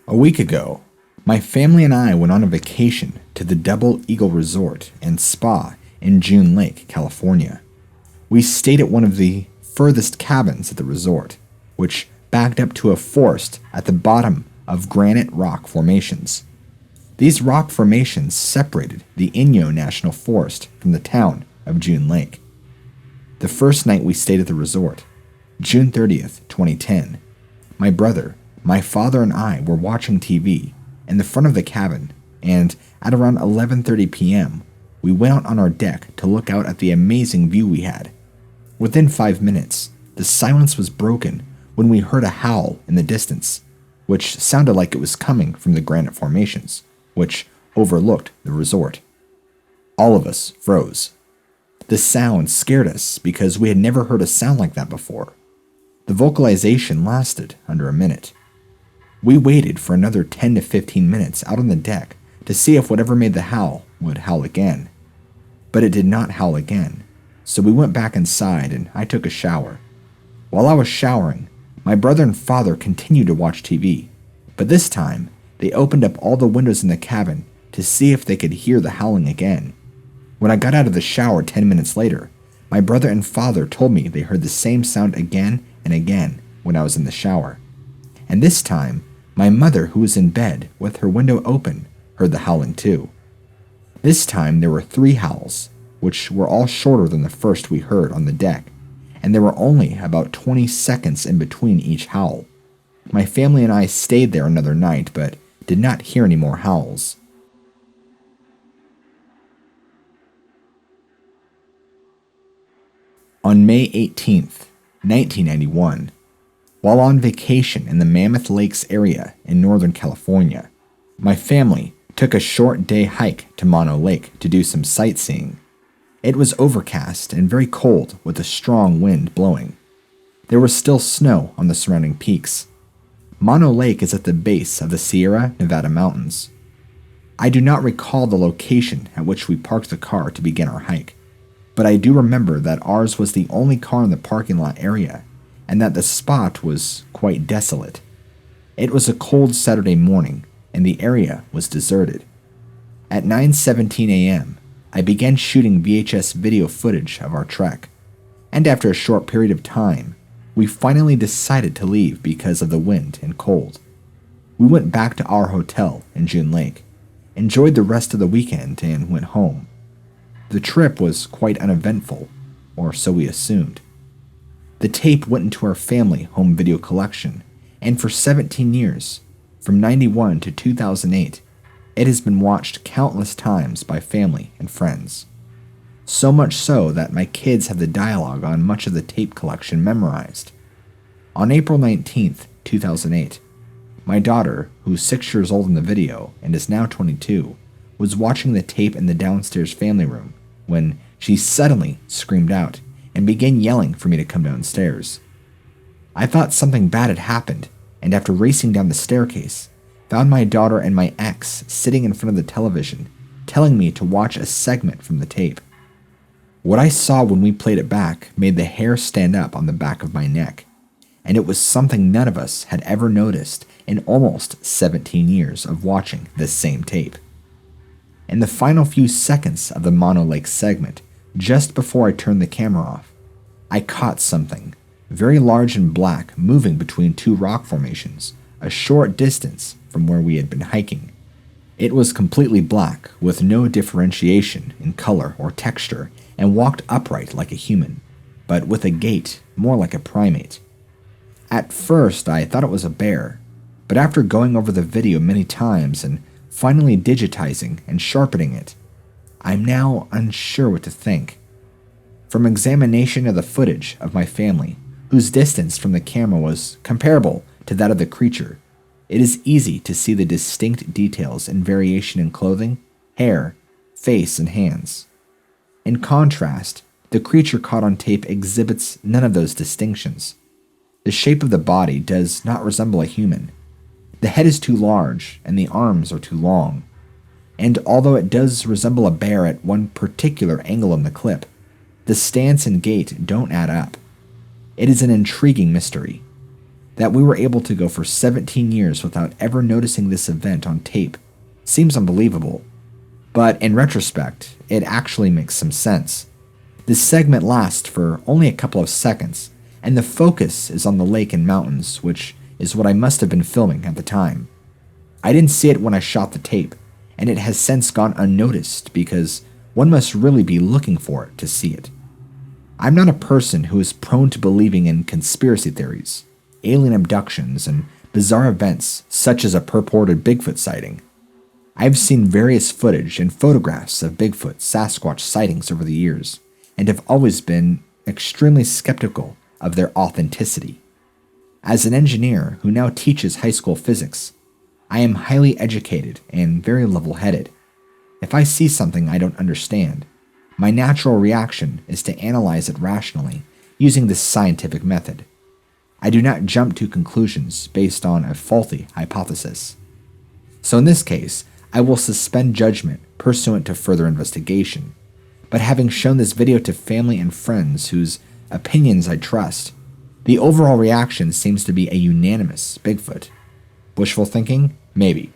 A week ago, my family and I went on a vacation to the Double Eagle Resort and Spa in June Lake, California. We stayed at one of the furthest cabins at the resort, which backed up to a forest at the bottom of granite rock formations. These rock formations separated the Inyo National Forest from the town of June Lake. The first night we stayed at the resort, June 30th, 2010, my brother, my father, and I were watching TV in the front of the cabin, and at around 11:30 p.m., we went out on our deck to look out at the amazing view we had. Within 5 minutes, the silence was broken when we heard a howl in the distance, which sounded like it was coming from the granite formations, which overlooked the resort. All of us froze. The sound scared us because we had never heard a sound like that before. The vocalization lasted under a minute. We waited for another 10 to 15 minutes out on the deck to see if whatever made the howl would howl again. But it did not howl again, so we went back inside and I took a shower. While I was showering, my brother and father continued to watch TV, but this time they opened up all the windows in the cabin to see if they could hear the howling again. When I got out of the shower 10 minutes later, my brother and father told me they heard the same sound again and again when I was in the shower. And this time, my mother, who was in bed with her window open, heard the howling too. This time there were 3 howls, which were all shorter than the first we heard on the deck, and there were only about 20 seconds in between each howl. My family and I stayed there another night, but did not hear any more howls. On May 18th, 1991, while on vacation in the Mammoth Lakes area in Northern California, my family took a short day hike to Mono Lake to do some sightseeing. It was overcast and very cold with a strong wind blowing. There was still snow on the surrounding peaks. Mono Lake is at the base of the Sierra Nevada mountains. I do not recall the location at which we parked the car to begin our hike, but I do remember that ours was the only car in the parking lot area and that the spot was quite desolate. It was a cold Saturday morning and the area was deserted. At 9:17 a.m., I began shooting VHS video footage of our trek, and after a short period of time, we finally decided to leave because of the wind and cold. We went back to our hotel in June Lake, enjoyed the rest of the weekend, and went home. The trip was quite uneventful, or so we assumed. The tape went into our family home video collection, and for 17 years, from 91 to 2008, it has been watched countless times by family and friends. So much so that my kids have the dialogue on much of the tape collection memorized. On April 19th, 2008, my daughter, who's 6 years old in the video and is now 22, was watching the tape in the downstairs family room when she suddenly screamed out and began yelling for me to come downstairs. I thought something bad had happened, and after racing down the staircase, found my daughter and my ex sitting in front of the television, telling me to watch a segment from the tape. What I saw when we played it back made the hair stand up on the back of my neck, and it was something none of us had ever noticed in almost 17 years of watching this same tape. In the final few seconds of the Mono Lake segment, just before I turned the camera off, I caught something very large and black moving between 2 rock formations, a short distance from where we had been hiking. It was completely black, with no differentiation in color or texture, and walked upright like a human, but with a gait more like a primate. At first, I thought it was a bear, but after going over the video many times and finally digitizing and sharpening it, I'm now unsure what to think. From examination of the footage of my family, whose distance from the camera was comparable to that of the creature, it is easy to see the distinct details and variation in clothing, hair, face, and hands. In contrast, the creature caught on tape exhibits none of those distinctions. The shape of the body does not resemble a human. The head is too large and the arms are too long. And although it does resemble a bear at one particular angle in the clip, the stance and gait don't add up. It is an intriguing mystery. That we were able to go for 17 years without ever noticing this event on tape seems unbelievable, but in retrospect, it actually makes some sense. This segment lasts for only a couple of seconds, and the focus is on the lake and mountains, which is what I must have been filming at the time. I didn't see it when I shot the tape, and it has since gone unnoticed because one must really be looking for it to see it. I'm not a person who is prone to believing in conspiracy theories, alien abductions, and bizarre events such as a purported Bigfoot sighting. I've seen various footage and photographs of Bigfoot Sasquatch sightings over the years, and have always been extremely skeptical of their authenticity. As an engineer who now teaches high school physics, I am highly educated and very level-headed. If I see something I don't understand, my natural reaction is to analyze it rationally using this scientific method. I do not jump to conclusions based on a faulty hypothesis. So in this case, I will suspend judgment pursuant to further investigation, but having shown this video to family and friends whose opinions I trust, the overall reaction seems to be a unanimous Bigfoot. Wishful thinking? Maybe.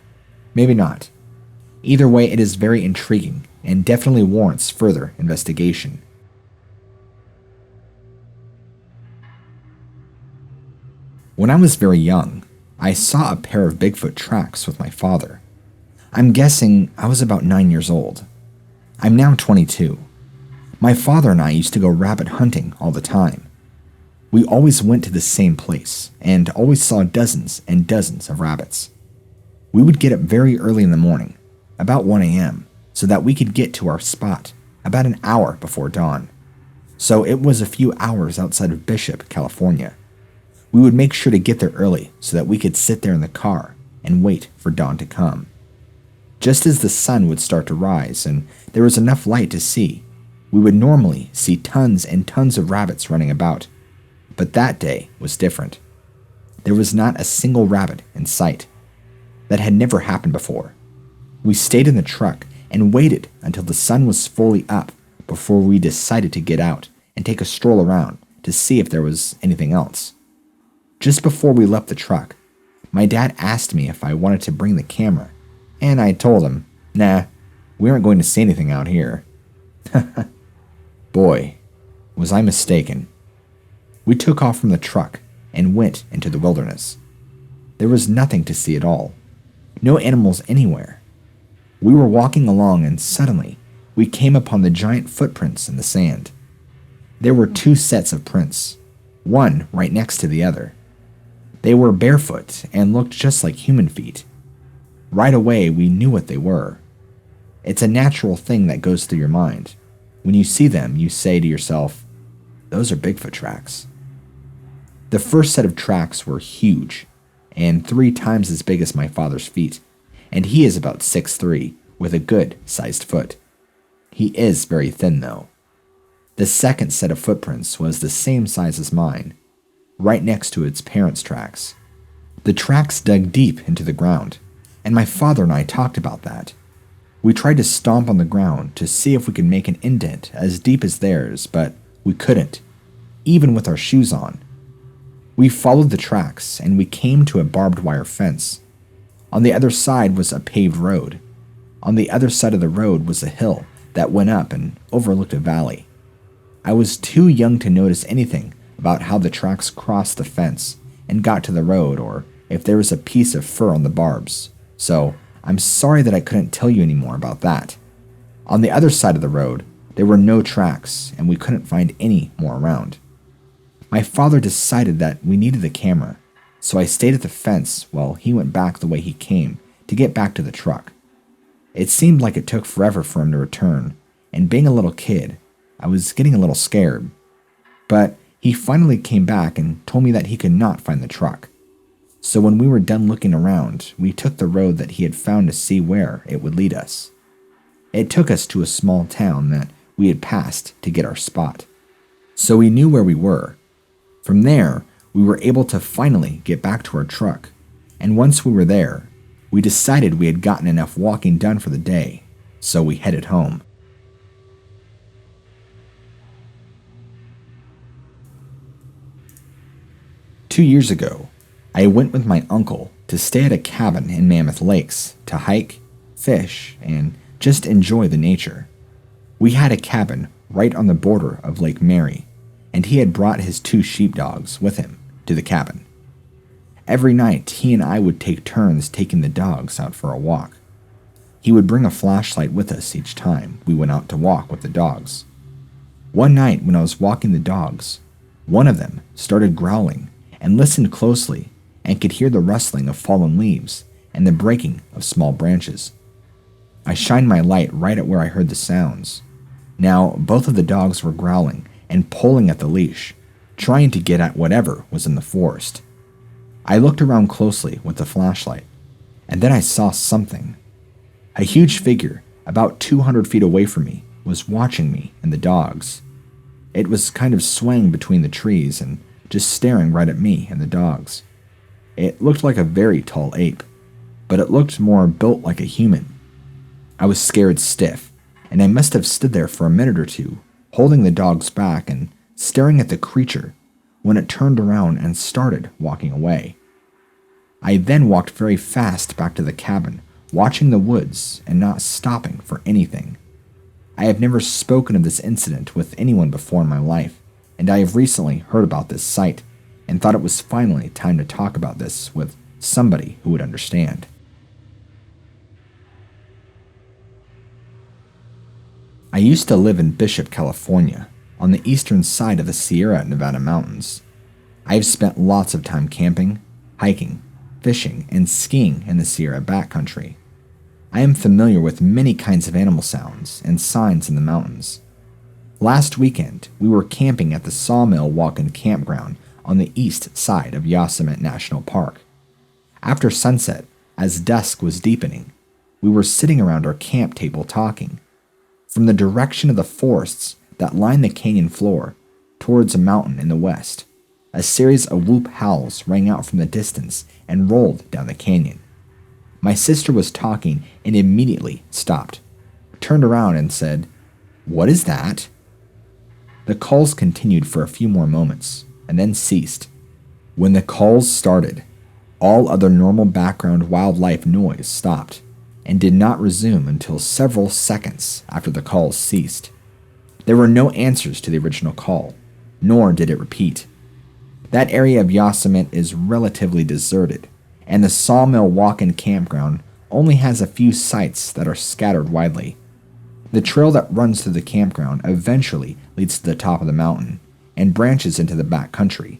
Maybe not. Either way, it is very intriguing and definitely warrants further investigation. When I was very young, I saw a pair of Bigfoot tracks with my father. I'm guessing I was about 9 years old. I'm now 22. My father and I used to go rabbit hunting all the time. We always went to the same place and always saw dozens and dozens of rabbits. We would get up very early in the morning, about 1 a.m., so that we could get to our spot about an hour before dawn. So it was a few hours outside of Bishop, California. We would make sure to get there early so that we could sit there in the car and wait for dawn to come. Just as the sun would start to rise and there was enough light to see, we would normally see tons and tons of rabbits running about. But that day was different. There was not a single rabbit in sight. That had never happened before. We stayed in the truck and waited until the sun was fully up before we decided to get out and take a stroll around to see if there was anything else. Just before we left the truck, my dad asked me if I wanted to bring the camera, and I told him, nah, we aren't going to see anything out here. Boy, was I mistaken. We took off from the truck and went into the wilderness. There was nothing to see at all. No animals anywhere. We were walking along and suddenly we came upon the giant footprints in the sand. There were 2 sets of prints, one right next to the other. They were barefoot and looked just like human feet. Right away, we knew what they were. It's a natural thing that goes through your mind. When you see them, you say to yourself, those are Bigfoot tracks. The first set of tracks were huge, and 3 times as big as my father's feet, and he is about 6'3", with a good-sized foot. He is very thin, though. The second set of footprints was the same size as mine, right next to its parents' tracks. The tracks dug deep into the ground, and my father and I talked about that. We tried to stomp on the ground to see if we could make an indent as deep as theirs, but we couldn't, even with our shoes on. We followed the tracks, and we came to a barbed wire fence. On the other side was a paved road. On the other side of the road was a hill that went up and overlooked a valley. I was too young to notice anything about how the tracks crossed the fence and got to the road, or if there was a piece of fur on the barbs, so I'm sorry that I couldn't tell you any more about that. On the other side of the road, there were no tracks, and we couldn't find any more around. My father decided that we needed the camera, so I stayed at the fence while he went back the way he came to get back to the truck. It seemed like it took forever for him to return, and being a little kid, I was getting a little scared. But he finally came back and told me that he could not find the truck. So when we were done looking around, we took the road that he had found to see where it would lead us. It took us to a small town that we had passed to get our spot. So we knew where we were. From there, we were able to finally get back to our truck, and once we were there, we decided we had gotten enough walking done for the day, so we headed home. Two years ago, I went with my uncle to stay at a cabin in Mammoth Lakes to hike, fish, and just enjoy the nature. We had a cabin right on the border of Lake Mary, and he had brought his 2 sheepdogs with him to the cabin. Every night, he and I would take turns taking the dogs out for a walk. He would bring a flashlight with us each time we went out to walk with the dogs. One night when I was walking the dogs, one of them started growling and listened closely and could hear the rustling of fallen leaves and the breaking of small branches. I shined my light right at where I heard the sounds. Now, both of the dogs were growling and pulling at the leash, trying to get at whatever was in the forest. I looked around closely with the flashlight, and then I saw something. A huge figure, about 200 feet away from me, was watching me and the dogs. It was kind of swaying between the trees and just staring right at me and the dogs. It looked like a very tall ape, but it looked more built like a human. I was scared stiff, and I must have stood there for a minute or two, holding the dogs back and staring at the creature when it turned around and started walking away. I then walked very fast back to the cabin, watching the woods and not stopping for anything. I have never spoken of this incident with anyone before in my life, and I have recently heard about this sight and thought it was finally time to talk about this with somebody who would understand. I used to live in Bishop, California, on the eastern side of the Sierra Nevada mountains. I have spent lots of time camping, hiking, fishing, and skiing in the Sierra backcountry. I am familiar with many kinds of animal sounds and signs in the mountains. Last weekend, we were camping at the Sawmill Walk-In Campground on the east side of U.S.A. National Park. After sunset, as dusk was deepening, we were sitting around our camp table talking. From the direction of the forests that line the canyon floor towards a mountain in the west, a series of whoop howls rang out from the distance and rolled down the canyon. My sister was talking and immediately stopped, turned around and said, "What is that?" The calls continued for a few more moments and then ceased. When the calls started, all other normal background wildlife noise stopped and did not resume until several seconds after the calls ceased. There were no answers to the original call, nor did it repeat. That area of Yosemite is relatively deserted, and the Sawmill Walk-In Campground only has a few sites that are scattered widely. The trail that runs through the campground eventually leads to the top of the mountain and branches into the back country.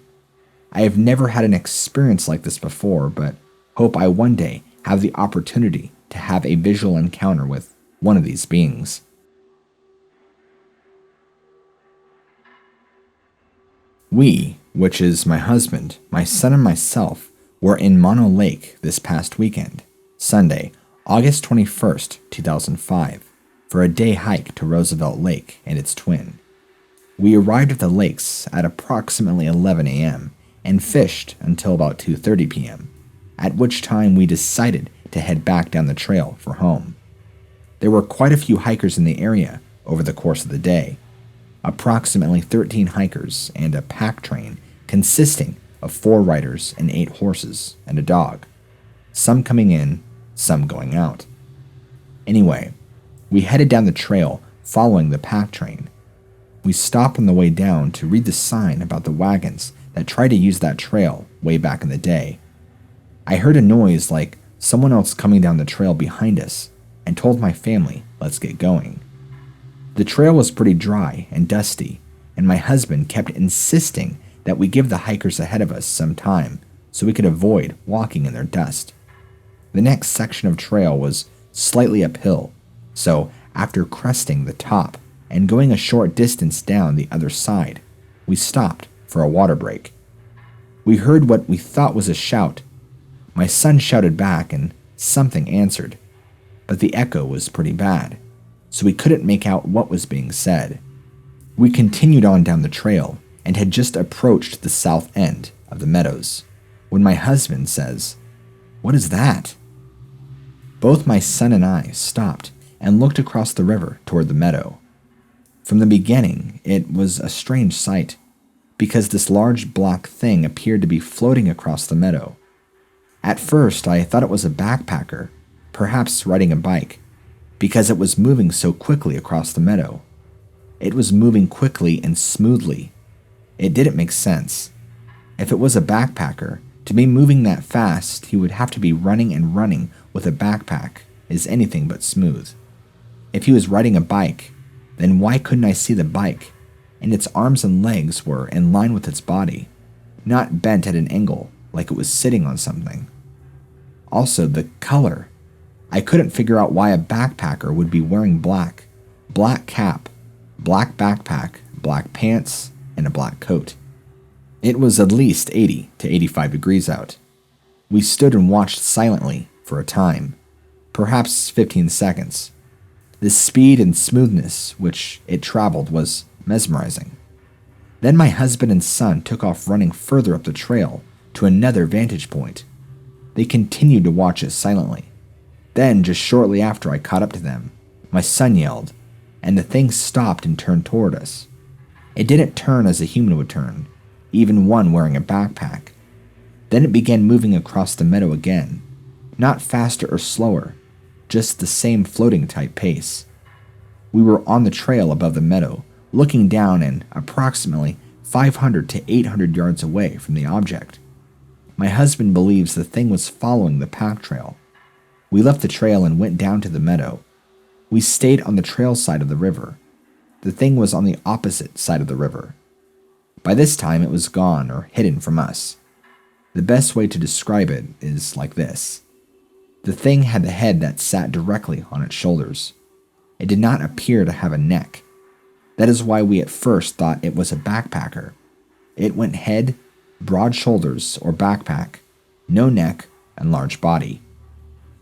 I have never had an experience like this before, but hope I one day have the opportunity to have a visual encounter with one of these beings. We, which is my husband, my son, and myself, were in Mono Lake this past weekend, Sunday, August 21st, 2005, for a day hike to Roosevelt Lake and its twin. We arrived at the lakes at approximately 11 a.m. and fished until about 2:30 p.m., at which time we decided to head back down the trail for home. There were quite a few hikers in the area over the course of the day, approximately 13 hikers and a pack train consisting of 4 riders and 8 horses and a dog, some coming in, some going out. Anyway, we headed down the trail following the pack train. We stopped on the way down to read the sign about the wagons that tried to use that trail way back in the day. I heard a noise like someone else coming down the trail behind us and told my family, "Let's get going." The trail was pretty dry and dusty, and my husband kept insisting that we give the hikers ahead of us some time so we could avoid walking in their dust. The next section of trail was slightly uphill, so after cresting the top and going a short distance down the other side, we stopped for a water break. We heard what we thought was a shout. My son shouted back and something answered, but the echo was pretty bad, so we couldn't make out what was being said. We continued on down the trail and had just approached the south end of the meadows when my husband says, "What is that?" Both my son and I stopped and looked across the river toward the meadow. From the beginning, it was a strange sight, because this large black thing appeared to be floating across the meadow At first, I thought it was a backpacker, perhaps riding a bike, because it was moving so quickly across the meadow. It was moving quickly and smoothly. It didn't make sense. If it was a backpacker, to be moving that fast, he would have to be running, and running with a backpack is anything but smooth. If he was riding a bike, then why couldn't I see the bike? And its arms and legs were in line with its body, not bent at an angle like it was sitting on something. Also, the color. I couldn't figure out why a backpacker would be wearing black. Black cap, black backpack, black pants, and a black coat. It was at least 80 to 85 degrees out. We stood and watched silently for a time, perhaps 15 seconds. The speed and smoothness which it traveled was mesmerizing. Then my husband and son took off running further up the trail to another vantage point. They continued to watch it silently. Then, just shortly after I caught up to them, my son yelled, and the thing stopped and turned toward us. It didn't turn as a human would turn, even one wearing a backpack. Then it began moving across the meadow again, not faster or slower, just the same floating type pace. We were on the trail above the meadow, looking down and approximately 500 to 800 yards away from the object. My husband believes the thing was following the pack trail. We left the trail and went down to the meadow. We stayed on the trail side of the river. The thing was on the opposite side of the river. By this time it was gone or hidden from us. The best way to describe it is like this. The thing had the head that sat directly on its shoulders. It did not appear to have a neck. That is why we at first thought it was a backpacker. It went head, broad shoulders or backpack, no neck, and large body.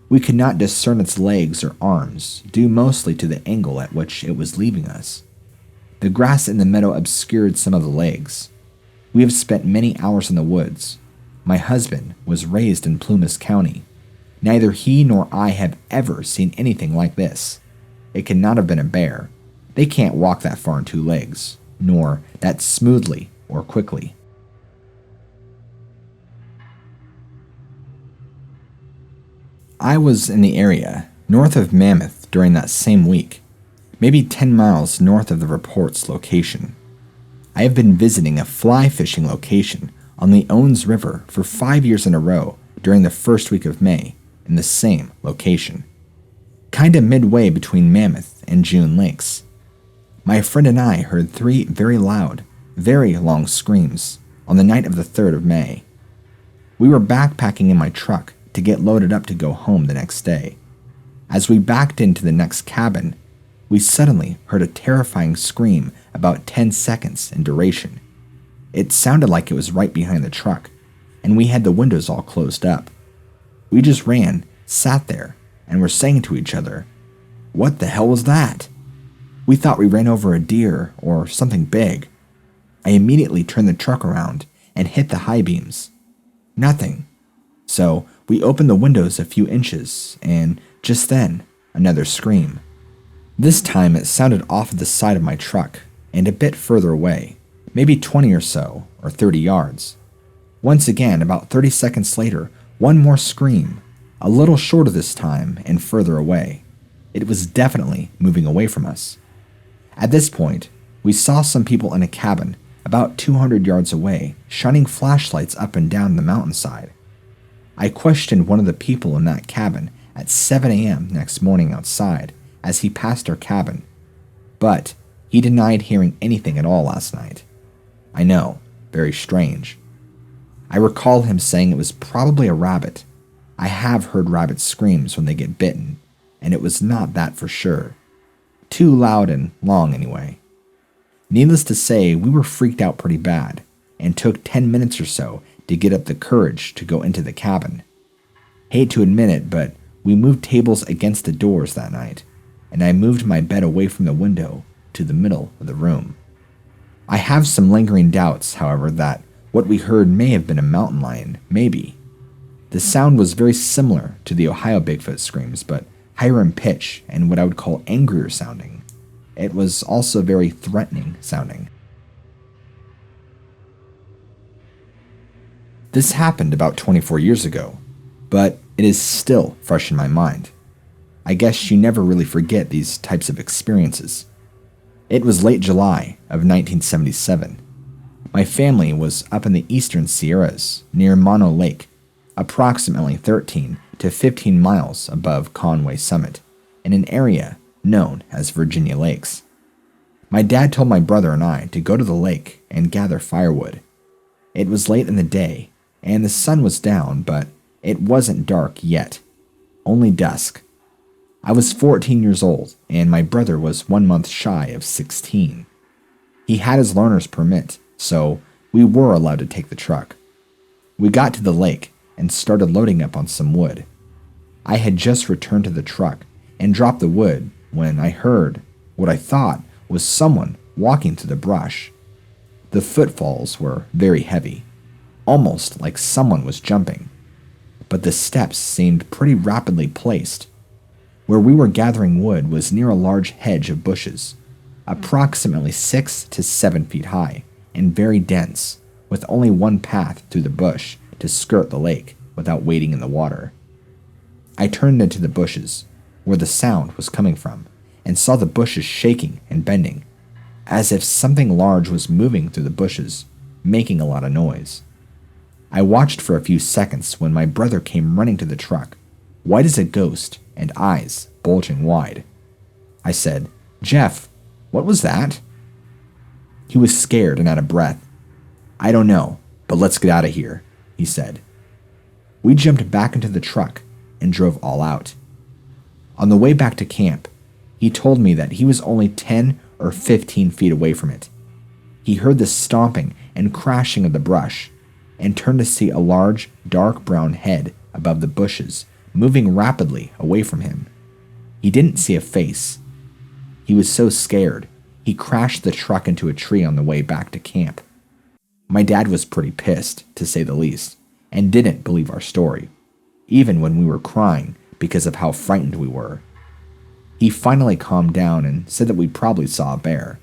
We could not discern its legs or arms, due mostly to the angle at which it was leaving us. The grass in the meadow obscured some of the legs. We have spent many hours in the woods. My husband was raised in Plumas County. Neither he nor I have ever seen anything like this. It could not have been a bear. They can't walk that far on two legs, nor that smoothly or quickly. I was in the area north of Mammoth during that same week, maybe 10 miles north of the report's location. I have been visiting a fly fishing location on the Owens River for 5 years in a row during the first week of May in the same location, kinda midway between Mammoth and June Lakes. My friend and I heard 3 very loud, very long screams on the night of the 3rd of May. We were backpacking in my truck to get loaded up to go home the next day. As we backed into the next cabin, we suddenly heard a terrifying scream about 10 seconds in duration. It sounded like it was right behind the truck, and we had the windows all closed up. We just ran, sat there, and were saying to each other, "What the hell was that?" We thought we ran over a deer or something big. I immediately turned the truck around and hit the high beams. Nothing. So we opened the windows a few inches, and just then, another scream. This time it sounded off the side of my truck and a bit further away, maybe 20 or so, or 30 yards. Once again, about 30 seconds later, one more scream, a little shorter this time and further away. It was definitely moving away from us. At this point, we saw some people in a cabin about 200 yards away, shining flashlights up and down the mountainside. I questioned one of the people in that cabin at 7 a.m. next morning outside as he passed our cabin, but he denied hearing anything at all last night. I know, very strange. I recall him saying it was probably a rabbit. I have heard rabbit screams when they get bitten, and it was not that for sure. Too loud and long anyway. Needless to say, we were freaked out pretty bad, and took 10 minutes or so to get up the courage to go into the cabin. Hate to admit it, but we moved tables against the doors that night, and I moved my bed away from the window to the middle of the room. I have some lingering doubts, however, that what we heard may have been a mountain lion, maybe. The sound was very similar to the Ohio Bigfoot screams, but higher in pitch and what I would call angrier sounding. It was also very threatening sounding. This happened about 24 years ago. but it is still fresh in my mind. I guess you never really forget these types of experiences. It was late July of 1977. My family was up in the eastern Sierras near Mono Lake, approximately 13 to 15 miles above Conway Summit, in an area known as Virginia Lakes. My dad told my brother and I to go to the lake and gather firewood. It was late in the day, and the sun was down, but it wasn't dark yet, only dusk. I was 14 years old, and my brother was 1 month shy of 16. He had his learner's permit, so we were allowed to take the truck. We got to the lake and started loading up on some wood. I had just returned to the truck and dropped the wood when I heard what I thought was someone walking through the brush. The footfalls were very heavy, almost like someone was jumping, but the steps seemed pretty rapidly placed. Where we were gathering wood was near a large hedge of bushes, approximately 6 to 7 feet high and very dense, with only one path through the bush to skirt the lake without wading in the water. I turned into the bushes, where the sound was coming from, and saw the bushes shaking and bending, as if something large was moving through the bushes, making a lot of noise. I watched for a few seconds when my brother came running to the truck, white as a ghost and eyes bulging wide. I said, "Jeff, what was that?" He was scared and out of breath. "I don't know, but let's get out of here," he said. We jumped back into the truck and drove all out. On the way back to camp, he told me that he was only 10 or 15 feet away from it. He heard the stomping and crashing of the brush and turned to see a large, dark brown head above the bushes moving rapidly away from him. He didn't see a face. He was so scared, he crashed the truck into a tree on the way back to camp. My dad was pretty pissed, to say the least, and didn't believe our story, even when we were crying because of how frightened we were. He finally calmed down and said that we probably saw a bear.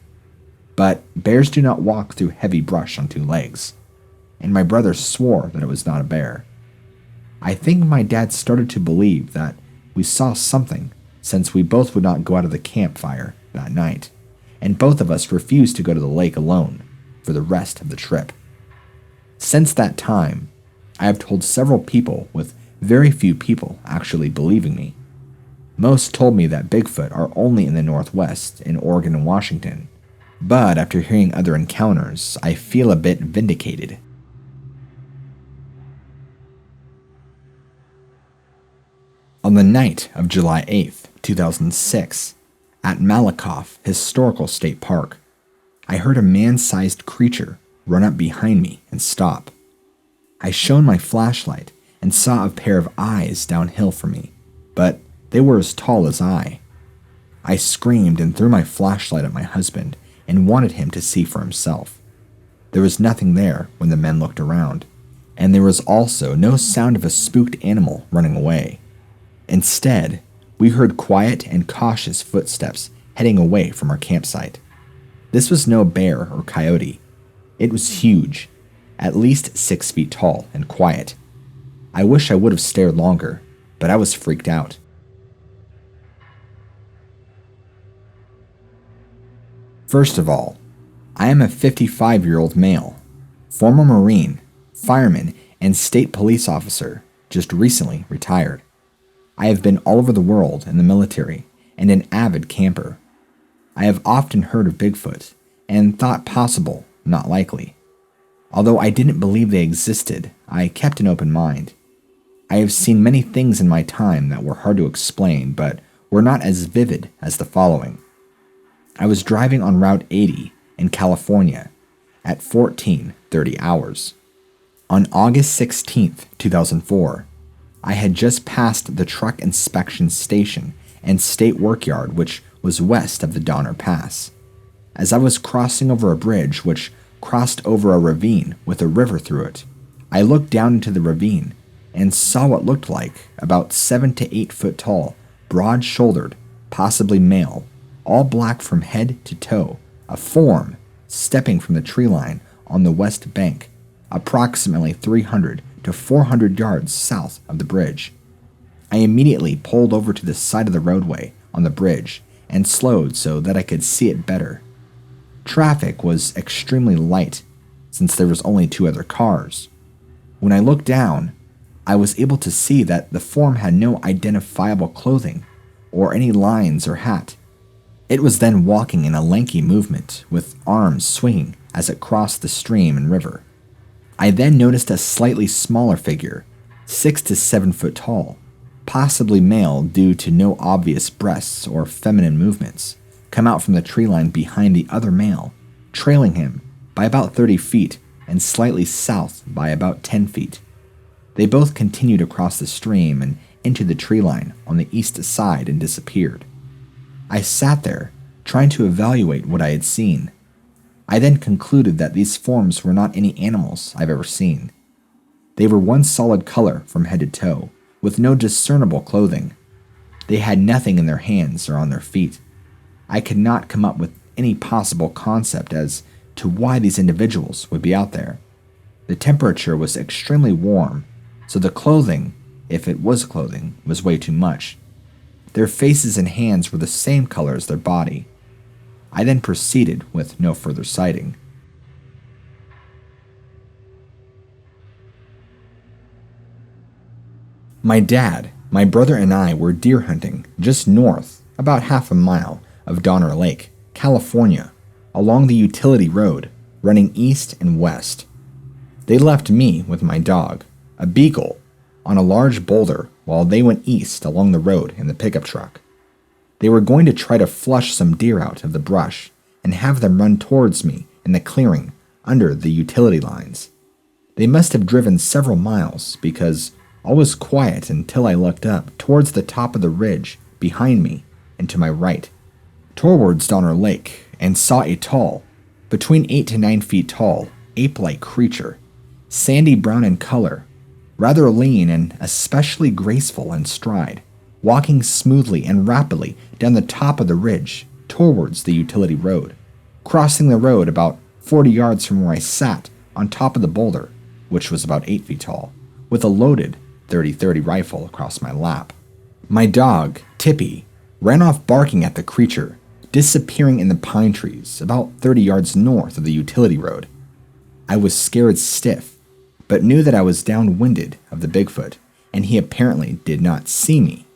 But bears do not walk through heavy brush on two legs, and my brother swore that it was not a bear. I think my dad started to believe that we saw something, since we both would not go out of the campfire that night, and both of us refused to go to the lake alone for the rest of the trip. Since that time, I have told several people, with very few people actually believing me. Most told me that Bigfoot are only in the Northwest, in Oregon and Washington, but after hearing other encounters, I feel a bit vindicated. On the night of July 8th, 2006, at Malakoff Historical State Park, I heard a man-sized creature run up behind me and stop. I shone my flashlight and saw a pair of eyes downhill from me, but they were as tall as I. I screamed and threw my flashlight at my husband and wanted him to see for himself. There was nothing there when the men looked around, and there was also no sound of a spooked animal running away. Instead, we heard quiet and cautious footsteps heading away from our campsite. This was no bear or coyote. It was huge, at least 6 feet tall and quiet. I wish I would have stared longer, but I was freaked out. First of all, I am a 55-year-old male, former Marine, fireman, and state police officer, just recently retired. I have been all over the world in the military and an avid camper. I have often heard of Bigfoot and thought possible, not likely. Although I didn't believe they existed, I kept an open mind. I have seen many things in my time that were hard to explain, but were not as vivid as the following. I was driving on Route 80 in California at 14:30 hours. On August 16th, 2004, I had just passed the truck inspection station and state workyard, which was west of the Donner Pass. As I was crossing over a bridge which crossed over a ravine with a river through it, I looked down into the ravine and saw what looked like about 7 to 8 foot tall, broad-shouldered, possibly male, all black from head to toe, a form stepping from the tree line on the west bank, approximately 300 to 400 yards south of the bridge. I immediately pulled over to the side of the roadway on the bridge and slowed so that I could see it better. Traffic was extremely light since there was only 2 other cars. When I looked down, I was able to see that the form had no identifiable clothing or any lines or hat. It was then walking in a lanky movement with arms swinging as it crossed the stream and river. I then noticed a slightly smaller figure, 6 to 7 foot tall, possibly male due to no obvious breasts or feminine movements, come out from the tree line behind the other male, trailing him by about 30 feet and slightly south by about 10 feet. They both continued across the stream and into the tree line on the east side and disappeared. I sat there, trying to evaluate what I had seen. I then concluded that these forms were not any animals I've ever seen. They were one solid color from head to toe, with no discernible clothing. They had nothing in their hands or on their feet. I could not come up with any possible concept as to why these individuals would be out there. The temperature was extremely warm, so the clothing, if it was clothing, was way too much. Their faces and hands were the same color as their body. I then proceeded with no further sighting. My dad, my brother, and I were deer hunting just north, about half a mile, of Donner Lake, California, along the utility road running east and west. They left me with my dog, a beagle, on a large boulder while they went east along the road in the pickup truck. They were going to try to flush some deer out of the brush and have them run towards me in the clearing under the utility lines. They must have driven several miles because all was quiet until I looked up towards the top of the ridge behind me and to my right, towards Donner Lake, and saw a tall, between 8 to 9 feet tall, ape-like creature, sandy brown in color, rather lean and especially graceful in stride, walking smoothly and rapidly down the top of the ridge towards the utility road, crossing the road about 40 yards from where I sat on top of the boulder, which was about 8 feet tall, with a loaded .30-30 rifle across my lap. My dog, Tippy, ran off barking at the creature, disappearing in the pine trees about 30 yards north of the utility road. I was scared stiff, but knew that I was downwinded of the Bigfoot, and he apparently did not see me.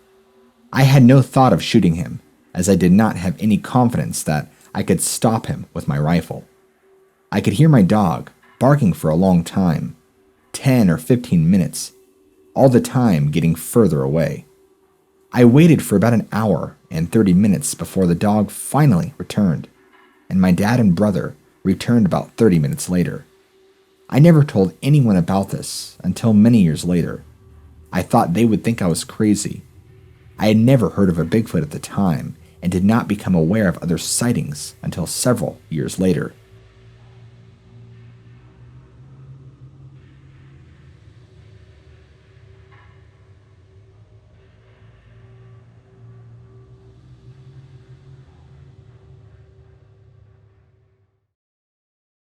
I had no thought of shooting him, as I did not have any confidence that I could stop him with my rifle. I could hear my dog barking for a long time, 10 or 15 minutes, all the time getting further away. I waited for about an hour and 30 minutes before the dog finally returned, and my dad and brother returned about 30 minutes later. I never told anyone about this until many years later. I thought they would think I was crazy. I had never heard of a Bigfoot at the time and did not become aware of other sightings until several years later.